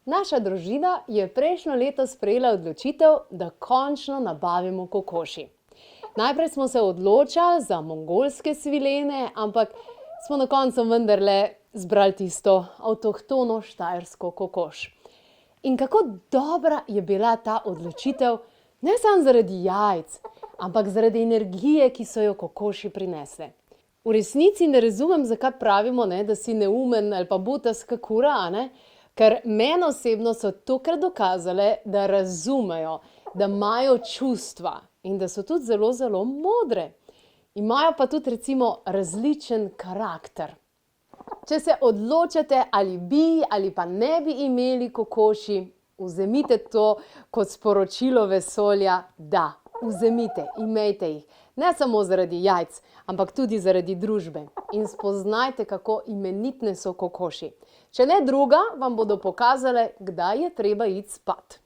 Naša družina je prejšnjo leto sprejela odločitev, da končno nabavimo kokoši. Najprej smo se odločali za mongolske svilene, ampak smo na koncu vendarle zbrali tisto avtohtono štajersko kokoš. In kako dobra je bila ta odločitev, ne samo zaradi jajc, ampak zaradi energije, ki so jo kokoši prinesle. V resnici ne razumem, zakaj pravimo, da si neumen ali pa butaska kura, ker meni osebno so tokrat dokazale, da razumejo, da imajo čustva in da so tudi zelo, zelo modre. Imajo pa tudi recimo različen karakter. Če se odločate, ali bi ali pa ne bi imeli kokoši, vzemite to kot sporočilo vesolja, da, vzemite, imejte jih. Ne samo zaradi jajc, ampak tudi zaradi družbe. In spoznajte, kako imenitne so kokoši. Če ne druga, vam bodo pokazale, kdaj je treba iti spat.